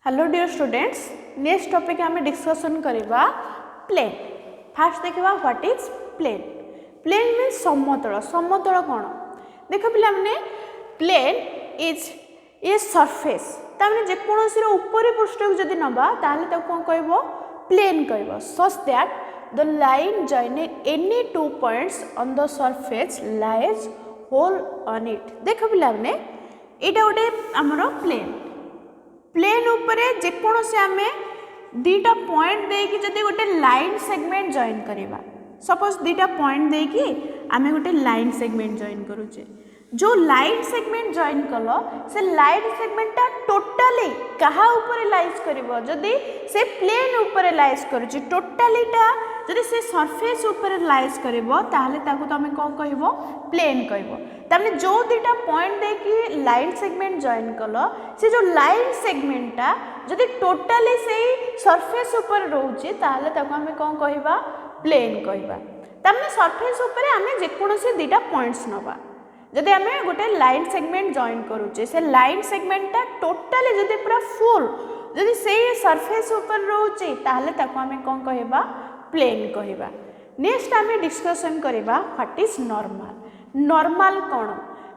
Hello dear students, next topic आम discussion करवा plane. First देखा what is plane. Plane means समतल। समतल कौन देख पे प्लेन इज ए सरफेस तमें जेकोसी ऊपर पृष्ठ को जब नवा कौन कह प्लेन कह such that the line joining any two points on the surface lies whole on it. देख पे यहाँ गोटे आमर प्लेन प्लेन उपरे जेकोसी आमे दीटा पॉइंट देकी जदि गोटे लाइन सेगमेंट जॉइन करवा। सपोज दीटा पॉइंट देकी आमे गोटे लाइन सेगमेंट जॉइन करूचे। जो लाइन सेगमेंट जॉइन कल से लाइन सेगमेंटा टोटाली कहा ऊपर लाइज करिवो जदि से प्लेन ऊपर लाइज करूची टोटालीटा जदि से सरफेस ऊपर लाइज करिवो ताहले ताकू तमे कोन कहबो प्लेन कहबो। तमने जो दीटा पॉइंट देखी लाइन सेगमेंट जॉइन कल से जो लाइन सेगमेंटा जदि टोटाली से सरफेस ऊपर रोचे ताहले ताकू हमें कोन कहबा प्लेन कहबा। तमने सरफेस ऊपर आमे जेकोसी दीटा पॉइंट्स नबा जदि आमे गोटे लाइन सेगमेंट जॉइन करूचे से लाइन सेगमेंटा टोटाली जदि पूरा फुल जदि से सरफेस ऊपर रोचे ताहले ताकू हमें कोन कहबा प्लेन कहबा। नेक्स्ट आमे डिस्कशन करबा व्हाट इज नॉर्मल। नॉर्मल कौन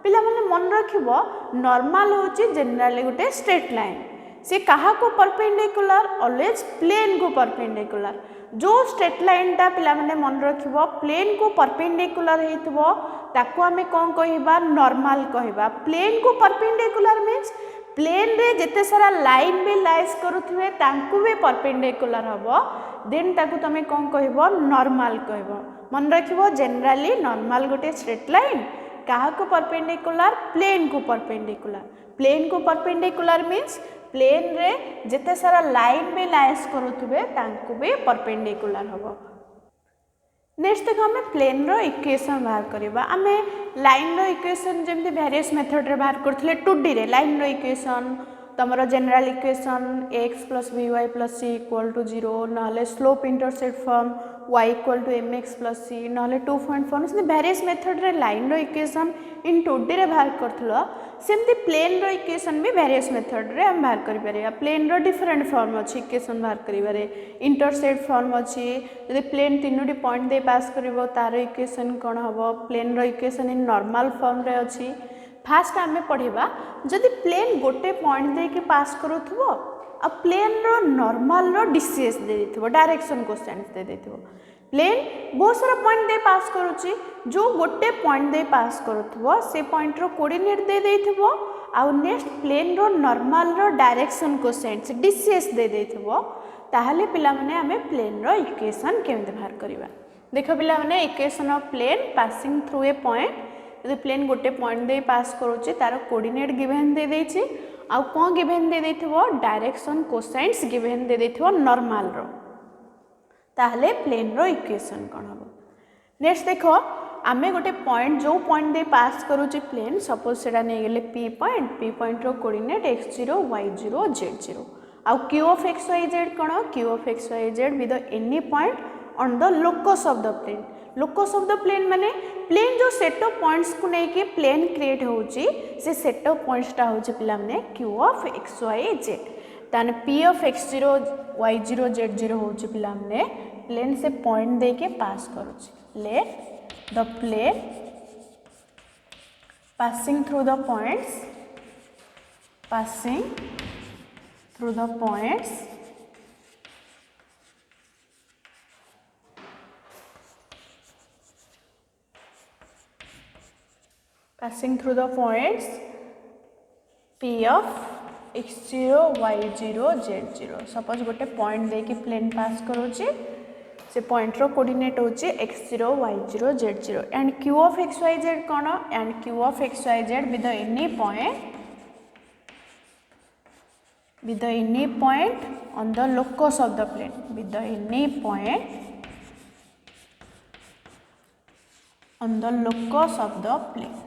पिला माने मन रखिबो नॉर्मल होची जनरली गोटे स्ट्रेट लाइन से कहा को परपेंडिकुलर ऑलवेज प्लेन को परपेंडिकुलर। जो स्ट्रेट लाइन टा पिला माने मन रखिबो प्लेन को परपेंडिकुलर हेतबो ताको हमें कोन कहबा नॉर्मल कहबा। प्लेन को परपेंडिकुलर मींस प्लेन रे जेते सारा लाइन भी लाइज करूथिबे तांकु भी परपेंडिकुलर हबो देन ताकू तमे कोन कहबो नॉर्मल कहबो। मन रखिबो जनरली नॉर्मल गोटे स्ट्रेट लाइन कहा को परपेंडिकुलर प्लेन को परपेंडिकुलर। प्लेन को परपेंडिकुलर मींस प्लेन रे जेते सारा लाइन भी लाइज करूथिबे तांकु भी परपेंडिकुलर हबो। नेक्स्ट देखो हमें प्लेन रो इक्वेशन बाहर करबा। आमे लाइन रो इक्वेशन जेमति वेरियस मेथड रे बाहर करथले 2D रे लाइन रो इक्वेशन तमरो general equation x + by + c = 0 नहले slope intercept form y = mx + c नहले 2 पॉइंट फॉर्म से वेरियस मेथड रे लाइन रो इक्वेशन इन 2D रे बाहर करथलो सेमति प्लेन रो इक्वेशन भी वेरियस मेथड रे हम बाहर करि परिया। प्लेन रो डिफरेंट फॉर्म अछि इक्वेशन बाहर करिबारे इंटरसेप्ट फॉर्म अछि यदि प्लेन तीनोटी पॉइंट दे पास करिवो तार इक्वेशन कोन हबो। प्लेन रो इक्वेशन इन नॉर्मल फॉर्म रे अछि। फास्ट आमे पढ़िबा जदि प्लेन गोटे पॉइंट दे के पास करूथबो आ प्लेन रो नॉर्मल रो डिस्टेंस दे देथिबो डायरेक्शन कोसेंट दे देथिबो। प्लेन बहुत सारा पॉइंट दे पास करूची जो गोटे पॉइंट दे पास करूथबो से पॉइंट रो कोऑर्डिनेट दे देथिबो आ नेक्स्ट प्लेन रो नॉर्मल रो डायरेक्शन कोसेंट डिस्टेंस दे देथिबो ताहले पिला माने हमें प्लेन रो इक्वेशन केमते बाहर करबा। देखो पिला माने equation of plane passing through a point यदि प्लेन गोटे पॉइंट दे पास करूचे तार कोऑर्डिनेट गिवन दे देछि आ कोन गिवन दे देथिबो डायरेक्शन कोसेंट्स गिवन दे देथिबो नॉर्मल रो ताहले प्लेन रो इक्वेशन कोन हबो। नेक्स्ट देखो आमे गोटे पॉइंट जो पॉइंट दे पास करूचे प्लेन सपोज सेटा नै गेले p पॉइंट रो कोऑर्डिनेट x0 y0 z0 आ q of x y z कोन q of x y z with any point on the locus of the plane. Locus of the plane माने plane जो set of points को नै के plane create होउची से set of points टा होउची पिला माने q of x y z ताने p of x0 y0 z0 होउची पिला माने प्लेन से पॉइंट दे के पास करूची। Let the plane passing through the points p of x0 y0 z0। Suppose गोटे पॉइंट दे के प्लेन पास करूची से पॉइंट रो कोऑर्डिनेट होची x0 y0 z0 and q of x y z कोन and q of x y z with any point on the locus of the plane with any point on the locus of the plane.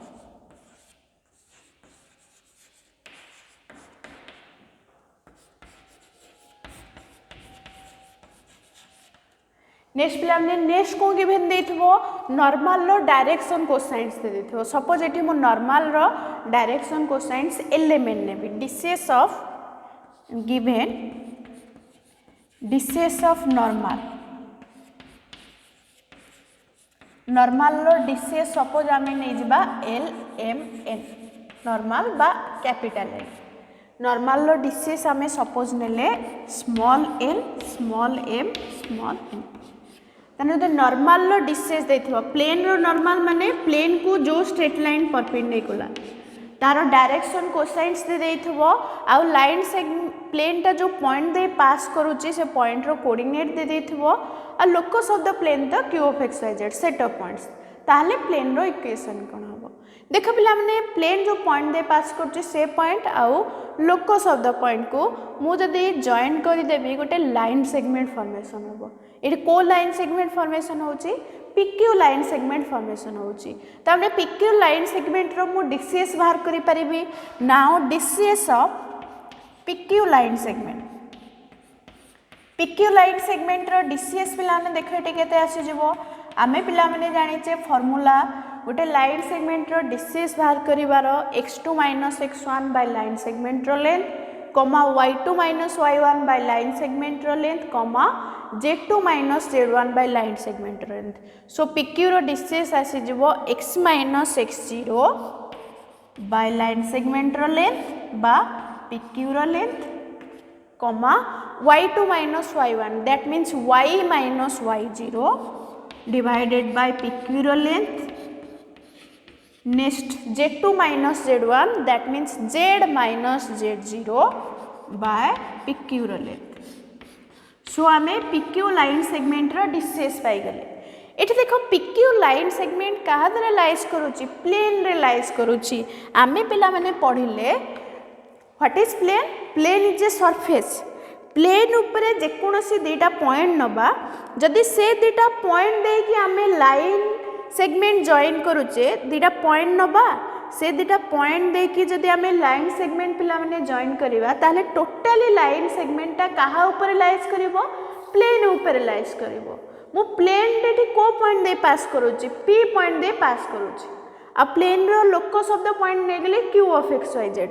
Next पिला हमने next को given देथिबो normal रो direction cosines दे देथिबो। Suppose एठी मो normal रो डायरेक्शन कोसाइन्स एलिमेंट नेबी distance of given DCS of normal रो DCS सपोज आम नहीं जा LMN नॉर्मल बा कैपिटल N नॉर्मल रो DCS आम सपोज नेले small l small m small n तने जो नॉर्मल रो DCS देथिबो प्लेन रो नॉर्मल माने प्लेन को जो स्ट्रेट लाइन परपेंडिकुलर तार डायरेक्शन कोसाइन्स दे देथिबो आ लाइन से प्लेन टा जो पॉइंट दे पास करूची से पॉइंट रो कोऑर्डिनेट दे देथिबो आ locus of the plane the q of x y z set of points ताहले प्लेन रो इक्वेशन कोन हबो देख पिला माने प्लेन जो पॉइंट दे पास करूची से पॉइंट आउ लोकस ऑफ द पॉइंट को मु जदी जॉइन करि देबी गोटे लाइन सेगमेंट फॉर्मेशन हबो एटी को लाइन सेगमेंट फॉर्मेशन होची PQ लाइन सेगमेंट फॉर्मेशन होची तामे PQ लाइन सेगमेंट रो मु DCS बाहर करि परिबी now DCS of PQ line segment PQ line segment रो DCS पिला ने देखो एटी केते आसी जिवो आमे पिला माने जानिचे फार्मूला गोटे लाइन सेगमेंट रो DCS बाहर करिवारो x2 - x1 by line segment रो length comma y2 - y1 by line segment रो length comma z2 - z1 by line segment रो लेंथ सो PQ रो DCS आसी जिवो x - x0 by line segment रो लेंथ बा PQ रो length comma y2 - y1 that means y - y0 divided by PQ रो length next z2 - z1 that means z - z0 by PQ रो length so आमे PQ line segment रो DCS पाई गले एठी देखो PQ लाइन सेगमेंट कहा द्वारा लाइज करूची प्लेन रे लाइज करूची आमे पिला माने पढिले what is plane plane is a surface plane ऊपर जेकोसी दुटा पॉइंट नबा जदि से दुटा पॉइंट दे कि आमे लाइन सेगमेंट जॉइन करूचे दुटा पॉइंट नबा से दुटा पॉइंट दे कि जदि आमे लाइन सेगमेंट पिला माने जॉइन करिवा ताले टोटली लाइन सेगमेंट ता कहा ऊपर लाइज करिवो प्लेन ऊपर लाइज करिवो मु प्लेन डेटी को पॉइंट दे पास करूची P पॉइंट दे पास करूची आ प्लेन रो लोकस ऑफ द पॉइंट ने गेले q of x y z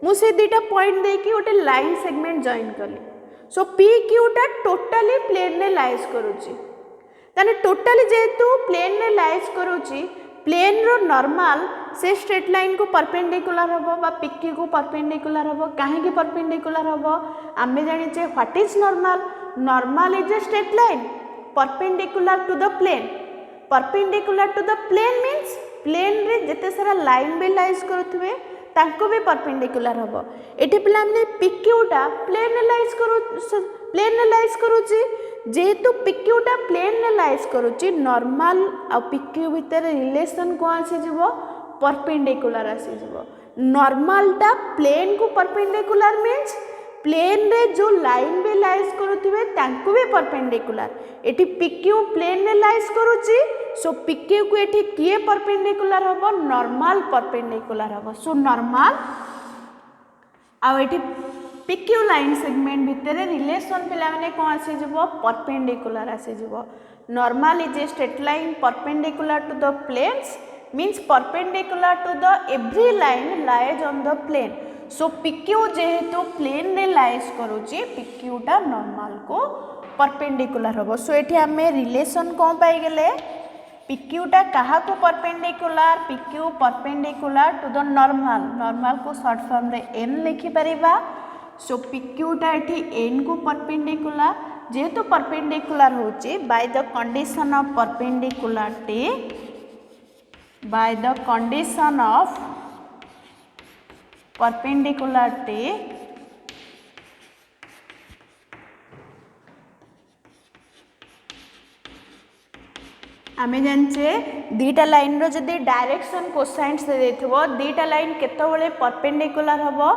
मु से दुटा पॉइंट दे कि ओटे लाइन सेगमेंट जॉइन करली सो PQ टा टोटली प्लेन ने लाइज करूची ताने टोटली जेतु प्लेन ने लाइज करूची प्लेन रो नॉर्मल से स्ट्रेट लाइन को परपेंडिकुलर हबो बा PQ को परपेंडिकुलर हबो काहे कि परपेंडिकुलर हबो आमे जानि जे what is normal normal is a straight line perpendicular to the plane perpendicular to the plane means plane रे जते सारा लाइन बे लाइज करूथबे तांको भी परपेंडिकुलर हबो एठी पिला हमने PQ टा प्लेन ने लाइज करूची जेहेतु PQ टा प्लेन ने लाइज करूची नॉर्मल आ PQ भीतर रिलेशन को आसी जिवो परपेंडिकुलर आसी जिवो नॉर्मल टा प्लेन को परपेंडिकुलर मींस प्लेन रे जो लाइन बे लाइज करूथिबे तांको भी परपेंडिकुलर एठी PQ प्लेन ने लाइज करूची सो PQ को एठी किए परपेंडिकुलर हबो नॉर्मल परपेंडिकुलर हबो सो नॉर्मल आ एठी PQ लाइन सेगमेंट भितर रिलेशन पिला माने कोन आसी जिवो परपेंडिकुलर आसी जिवो normal is a straight line perpendicular to the planes means perpendicular to the every line lies on the plane so PQ जेहेतु प्लेन ने लाइज करूची PQ टा नॉर्मल को परपेंडिकुलर हबो सो एठी हमें रिलेशन कोन पाई गेले PQ टा कहा को perpendicular PQ perpendicular to the normal normal को शॉर्ट फॉर्म रे n लिखि परिबा सो PQ टा एठी n को परपेंडिकुलर जेहेतु परपेंडिकुलर होची by the condition of perpendicularity by the condition of perpendicularity आमे जानचे दीटा लाइन रो जदी डायरेक्शन कोसाइन्स दे देथिबो दीटा लाइन केतबेले परपेंडिकुलर हबो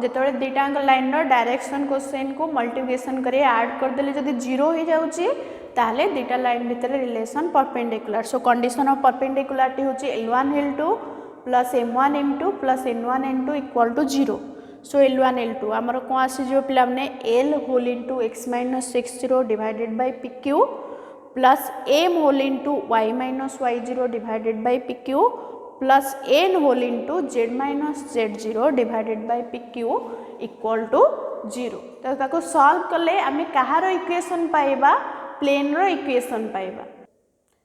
जेतबेले दीटांग लाइन रो डायरेक्शन कोसाइन को मल्टीप्लिकेशन करी ऐड कर देले जदी जीरो हो जाउची ताले दीटा लाइन भितर relation perpendicular so condition of perpendicularity होची L1 L2 plus M1 M2 plus N1 N2 equal to 0 so L1 L2 हमर को आसी जो पिला हमने L whole into x - x0 divided by PQ plus m whole into y - y0 divided by PQ plus n whole into z - z0 divided by PQ equal to 0 तो ताको solve कले आमे कहार इक्वेशन पाइबा प्लेन रो equation पाइबा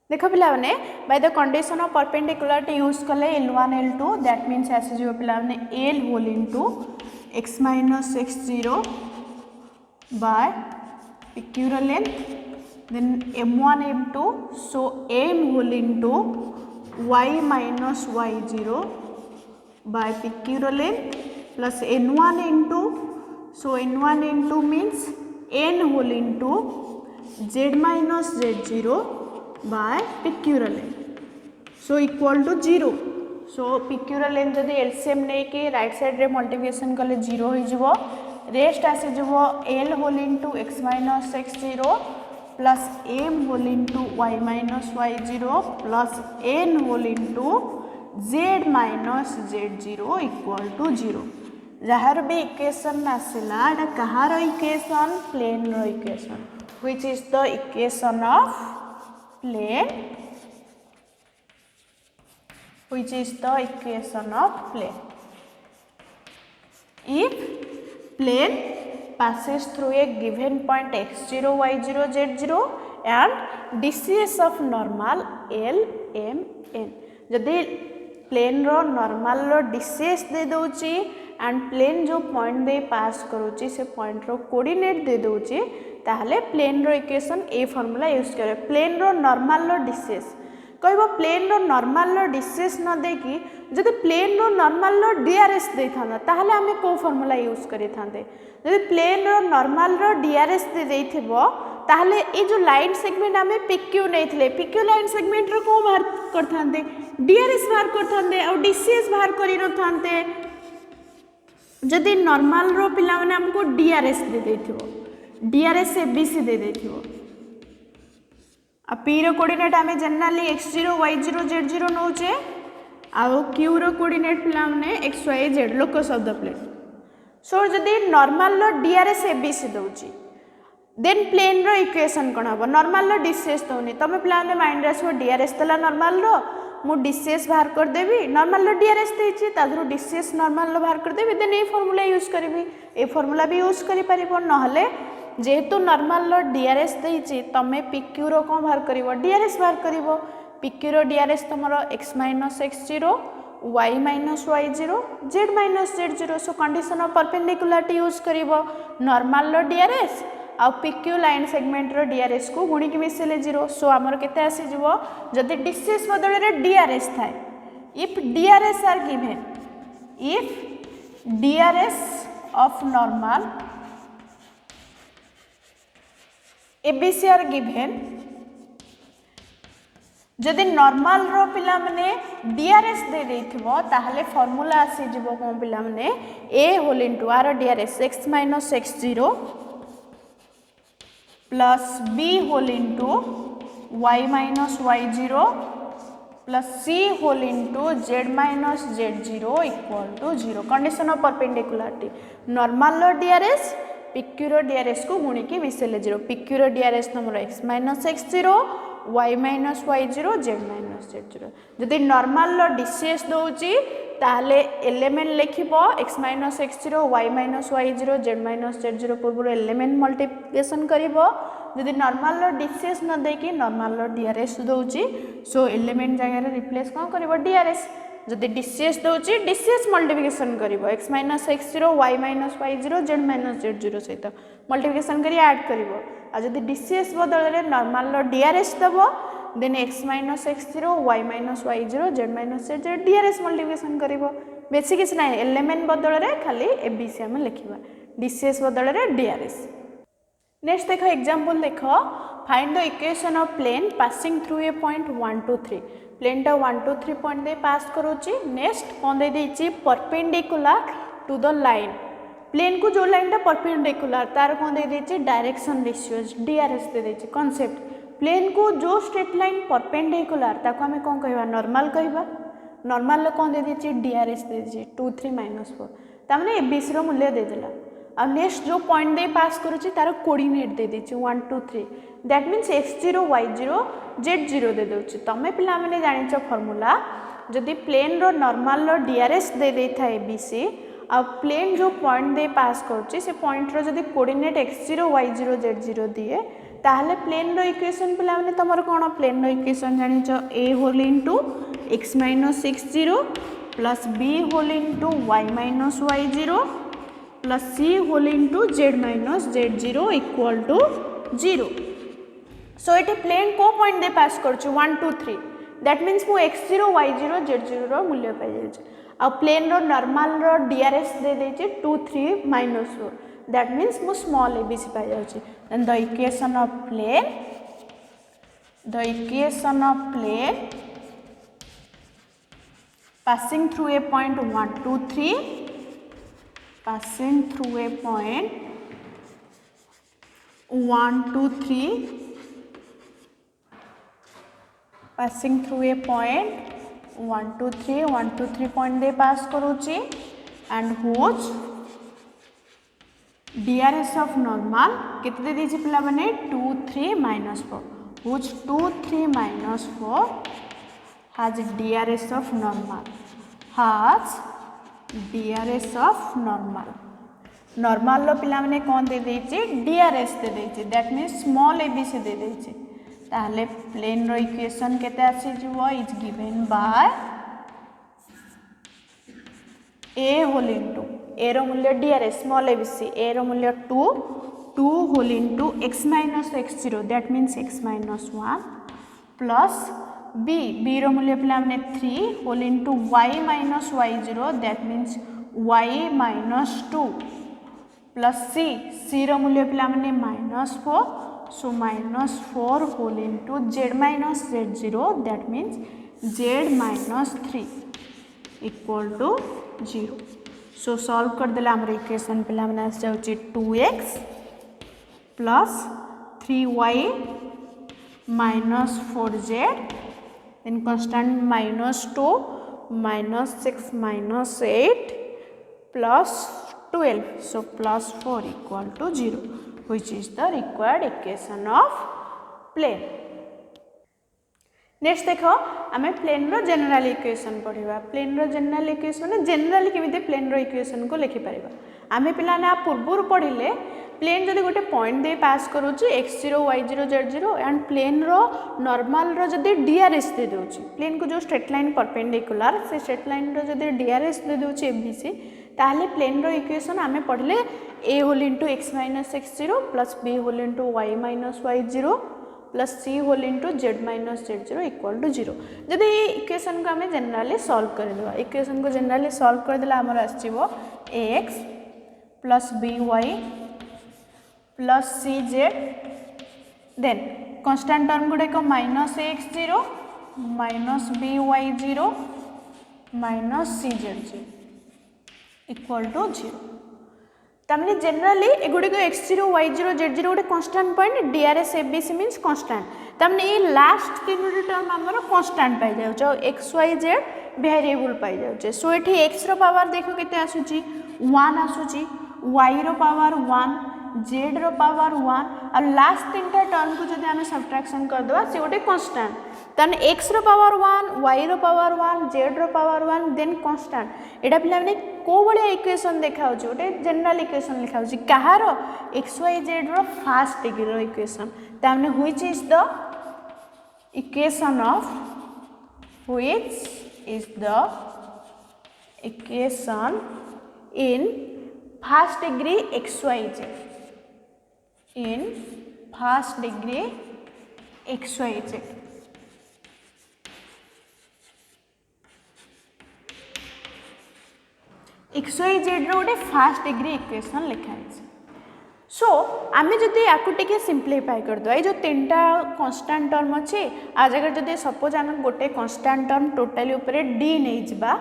देखो पिला माने by the condition of perpendicularity use कले L1 L2 दैट मींस ऐसे जो पिला माने L whole into x minus x0 by pictorial length then m1 m2 so m whole into y minus y0 by pictorial length plus n1 into so n1 n2 means n whole into z minus z0 by pictorial length so equal to 0 so pictorial length जदि LCM नहीं कि right side रे multiplication कले 0 हो जिवो rest आसे जिवो L whole into x minus x0 plus m whole into y minus y0 plus n whole into z minus z0 equal to 0 जहार भी इक्वेशन आसला एटा कहार इक्वेशन प्लेन रो equation which is the equation of plane which is the equation of plane. If plane passes through a given point x0, y0, z0 and DCS of normal L, M, N. जदि plane रो normal रो DCS दे दोची and plane जो point दे pass करूची से point रो कोऑर्डिनेट दे दोची ताहले प्लेन रो इक्वेशन ए फार्मूला यूज करे प्लेन रो नॉर्मल रो DCS कहबो प्लेन रो नॉर्मल रो DCS न देकी जदि प्लेन रो नॉर्मल रो DRS दे थाना ताहले हमें को फार्मूला यूज करि थांदे जदि प्लेन रो नॉर्मल रो DRS दे देथिबो ताहले ए जो लाइन सेगमेंट हमें PQ नैथिले PQ लाइन सेगमेंट रो को बाहर कर थांदे DRS बाहर कर थांदे और DCS बाहर करि न थांदे जदि नॉर्मल रो पिला माने हमको DRS दे देथिबो DRS ABC दे देथिबो आ P रो कोऑर्डिनेट हमें जनरली x0 y0 z0 नौचे आउ Q रो कोऑर्डिनेट पिला माने x y z locus of the plane so जदि नॉर्मल रो DRS ABC दउची देन प्लेन रो इक्वेशन कोन हबो नॉर्मल रो DCS दउनी तमे पिला माने माइंड रसो DRS तला नॉर्मल रो मु DCS बाहर कर देबी नॉर्मल रो DRS देछि तादरो DCS नॉर्मल रो बाहर कर देबी देन ए फार्मूला यूज करबी ए फार्मूला भी यूज करि परिबो नहले जेहेतु नॉर्मल रो DRS देछि तमे PQ रो कोन बाहर करिवो DRS बाहर करिवो PQ रो DRS तमरो x minus x0 y minus y0 z minus z0 so condition of perpendicularity use करिवो नॉर्मल रो DRS आ PQ लाइन सेगमेंट रो DRS को गुणी के मिसेले 0 सो हमर केते आसी जिवो जदि DCS बदले रे DRS थाए if DRS are given if DRS of normal ABC are given जदि नॉर्मल रो पिला माने DRS दे देथिबो ताहले फार्मूला आसी जिवो कोन पिला माने A होल इनटू आर DRS x minus x0 plus B whole into y minus y0 plus C whole into z minus z0 equal to 0 condition of perpendicularity normal रो DRS PQ रो DRS को गुणी की मिसेले 0 PQ रो DRS number x minus x0 y minus y0 z minus z0 जदि normal रो DCS दोची ताहले एलिमेंट लिखिबो x minus x0 y minus y0 z minus z0 पूर्व एलिमेंट मल्टीप्लिकेशन करिवो जदि नॉर्मल रो DCS न देकी नॉर्मल रो DRS दोची सो एलिमेंट जगह रे रिप्लेस कोन करिवो DRS जदि DCS दोची DCS मल्टीप्लिकेशन करिवो x minus x0 y minus y0 z minus z0 सहित मल्टीप्लिकेशन करी ऐड करिवो आ जदि DCS बदल रे नॉर्मल रो DRS दबो then x minus x0 y minus y0 z minus z DRS multiplication करिवो बेसी किछ नै एलिमेंट बदल रे खाली ABC हम लिखिबा DCS बदल रे DRS नेक्स्ट देखो एग्जांपल देखो find the equation of plane passing through a point 1 2 3 plane टा 1 2 3 पॉइंट दे पास करूची नेक्स्ट कोन दे देछि perpendicular to the line plane को जो लाइन टा परपेंडिकुलर तार कोन दे देछि डायरेक्शन रेशियोज DRS दे देछि कांसेप्ट प्लेन को जो स्ट्रेट लाइन परपेंडिकुलर ताको हमें कोन कहबा नॉर्मल कहबा नॉर्मल कोन दे देछि DRS दे देछि 2 3 -4 तामने ABC रो मूल्य दे देला अब नेक्स्ट जो पॉइंट दे पास करूची तार कोऑर्डिनेट दे देछि 1 2 3 that means x0 y0 z0 दे दोछि तमे पिला माने जानिछ फार्मूला जदि प्लेन रो नॉर्मल रो DRS दे देथा ABC अब प्लेन जो पॉइंट दे पास करुच्ची से पॉइंट रो जदि कोऑर्डिनेट x0 y0 z0 दिए ताहले प्लेन रो इक्वेशन पिला माने तमर कोन प्लेन रो इक्वेशन जानिछ a whole into x minus x0 plus b whole into y minus y0 plus c whole into z minus z0 equal to 0. So एटी प्लेन को पॉइंट दे पास करछु 1 2 3 दैट मीन्स मु x0 y0 z0 रो मूल्य पाई जाय आ प्लेन रो नॉर्मल रो DRS दे देछि 2 3 माइनस 4 दैट मीन्स मु स्मॉल abc पाई जाय then the equation of plane passing through a point 1 2 3 passing through a point 1 2 3 passing through a point 1 2 3 point they pass करूची and whose DRS of normal कितने दीजिए पिला बने 2 3 minus 4 whose 2 3 minus 4 has DRS of normal normal लो पिला माने कौन दे देछि DRS दे देछि दैट मीन्स स्मॉल abc दे देछि ताहले प्लेन रो इक्वेशन केते आसी जिवो is given by a whole into a रो मूल्य DRS स्मॉल abc a रो मूल्य 2 whole into x minus x0 that means x minus 1 plus b रो मूल्य पिला माने 3 whole into y minus y0 that means y minus 2 plus c रो मूल्य पिला माने minus 4 so minus 4 whole into z minus z0 that means z minus 3 equal to 0. So solve कर देला हमर इक्वेशन पिला माने आस जाउची 2x plus 3y minus 4z then constant minus 2 minus 6 minus 8 plus 12 so plus 4 equal to 0 which is the required equation of plane. Next देखो आम प्लेन रो जनरल इक्वेशन पढ़ा प्लेन रो जनरल इक्वेशन जनरली केमिति प्लेन रो equation को लिखि परिबा आम पिला पूर्व पढ़िले प्लेन जदि गोटे पॉइंट दे पास करूची x0 y0 z0 and plane रो नॉर्मल रो जदि DRS दे दोची प्लेन को जो स्ट्रेट लाइन परपेंडिकुलर से स्ट्रेट लाइन रो जदि DRS दे दोची ABC ताहले प्लेन रो इक्वेशन आमे पढ़ले a whole into x minus x0 plus b whole into y minus y0 plus c whole into z minus z0 equal to 0. जदि इक्वेशन को आमे जनरली सॉल्व कर देबा इक्वेशन को जनरली सॉल्व कर देला हमर आछिबो ax plus by plus cz then constant term गुडे को minus x0 minus by0 minus cz equal to 0. तमने जनरली एगुडी को x0 y0 z0 गोटे constant point DRS abc means constant तमने ये लास्ट तीनोटी टर्म हमर कांस्टेंट पाई जाउ x y z वेरिएबल पाई जाउ सो एठी x रो पावर देखो केते आसुची 1 आसुची y रो पावर 1 z रो पावर 1 और लास्ट तीनटा टर्म को जदि हमें सब्ट्रैक्शन कर दवा से गोटे कांस्टेंट तने x रो पावर 1 y रो पावर 1 z रो पावर 1 देन कांस्टेंट एटा पिला माने को बळे इक्वेशन देखा होची गोटे जनरल इक्वेशन लिखा होची कहारो x y z रो फर्स्ट डिग्री रो इक्वेशन तामने which is the equation in first degree x y z in first degree xyz xyz रो गोटे फर्स्ट डिग्री इक्वेशन लिखा है. सो आमे जदि याकू टिके सिंप्लीफाई कर दो जो तीनटा कांस्टेंट टर्म अच्छे आ जगह जदि सपोज आम गोटे कांस्टेंट टर्म टोटाली ऊपर d नहीं जिबा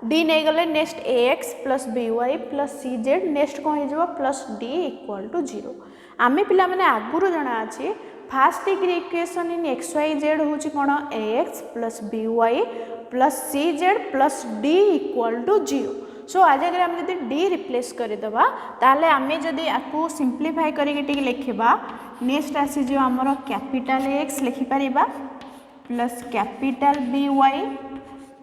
d नहीं गले next ax plus by plus cz next कौन हो प्लस d इक्वल टू 0. आमे पिला माने आगुरु जना अछि first degree equation in xyz होची कोन ax plus by plus cz plus d equal to 0. So आज अगर आम जदि d रिप्लेस कर दबा ताले आमे जदि आकु सिंप्लीफाई करके टिके लिखिबा नेक्स्ट आसी जो हमर कैपिटल x लिखि परिबा plus capital by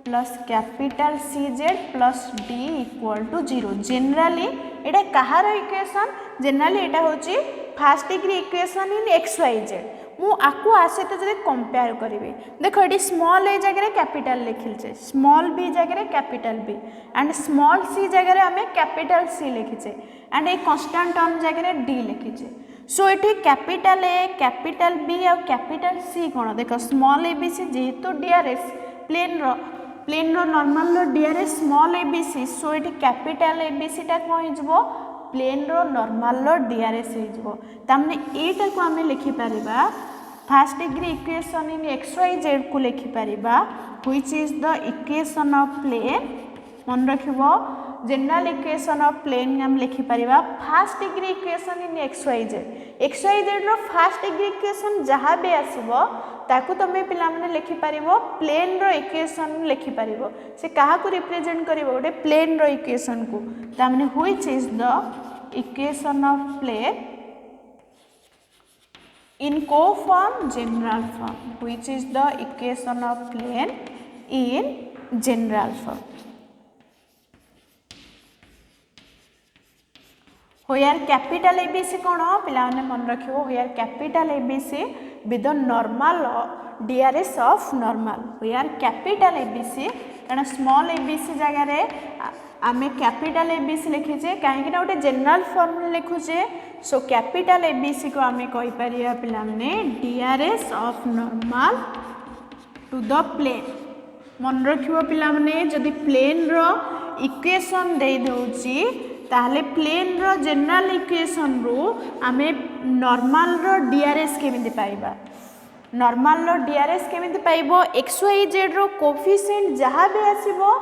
plus capital CZ plus D equal to 0 generally एटा कहार इक्वेशन जनरली एटा होची first degree equation in XYZ मु आकु आसे तो जदि कंपेयर करिवे देखो एटी स्मॉल ए जगह कैपिटल लिखिलचे स्मॉल b जगह capital B and small c जगह हमें कैपिटल C लिखिचे एंड ए कांस्टेंट टर्म जगह D लिखिचे सो एटी कैपिटल A कैपिटल B और कैपिटल C कोन देखो स्मॉल ABC जेहेतु DRS प्लेन रो नॉर्मल रो DRS स्मॉल ABC सो एटी कैपिटल ABC टा कोन हिजबो प्लेन रो नॉर्मल रो DRS हिजबो तामने एटा को हमें लिखि परिबा first degree equation in XYZ को लिखि परिबा which is the equation of plane मन रखिबो जनरल इक्वेशन ऑफ प्लेन हम लिखि परिबा first degree equation in XYZ रो फर्स्ट डिग्री इक्वेशन जहा बे आसीबो ताकू तमे पिला माने लिखि परिबो प्लेन रो इक्वेशन लिखि परिबो से काहा को रिप्रेजेंट करिवो ओडे प्लेन रो इक्वेशन को ता माने which is the equation of plane in co-form general form which is the equation of plane in general form where capital ABC कोन पिला माने मन रखिबो where capital ABC with the normal DRS of normal where capital ABC कारण small ABC जगह रे आमे capital ABC लिखिजे काहे कि गोटे जनरल फॉर्म लिखुजे सो कैपिटल ABC को आमे कहि परिया पिला माने DRS of normal to the plane मन रखिबो पिला माने जदि प्लेन रो इक्वेशन दे दोची ताहले प्लेन रो जनरल इक्वेशन रो आमे नॉर्मल रो DRS केमिति पाइबा नॉर्मल रो DRS केमिति पाइबो XYZ रो कोफिशिएंट जहा भी आसीबो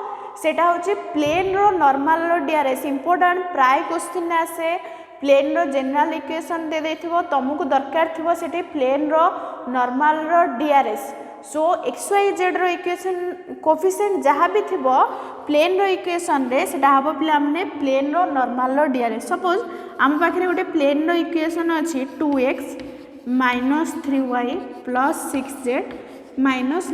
सेटा होची प्लेन रो नॉर्मल रो DRS इंपोर्टेंट प्राय क्वेश्चन आसे प्लेन रो जनरल इक्वेशन दे देथिबो तमको दरकार थिबो सेटे प्लेन रो नॉर्मल रो DRS सो XYZ रो इक्वेशन कोफिशिएंट जहा भी थिबो प्लेन रो इक्वेशन रे सेटा हबो पिला माने प्लेन रो नॉर्मल रो DRS सपोज हम पाखरे गोटे प्लेन रो इक्वेशन अछि 2x - 3y + 6z - 9 =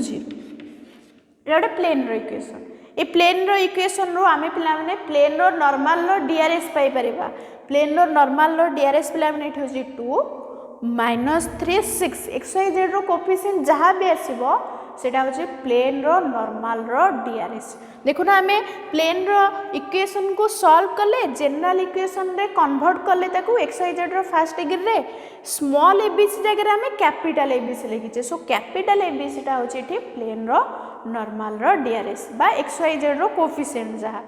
0 एटा प्लेन रो इक्वेशन ए प्लेन रो इक्वेशन रो आमे पिला माने प्लेन रो नॉर्मल रो DRS पाई परिबा प्लेन रो नॉर्मल रो DRS पिला माने एठी होची 2 - 3 6 XYZ रो कोफिशिएंट जहा भी आसीबो सेटा होची प्लेन रो नॉर्मल रो DRS देखो ना आमे प्लेन रो इक्वेशन को सॉल्व करले जनरल इक्वेशन रे कन्वर्ट करले ताकू XYZ रो फर्स्ट डिग्री रे स्मॉल ABC जगह आमे कैपिटल ABC लिखिचे सो कैपिटल ABC टा होची एठी प्लेन रो नॉर्मल रो DRS बा XYZ रो कोफिशिएंट जहा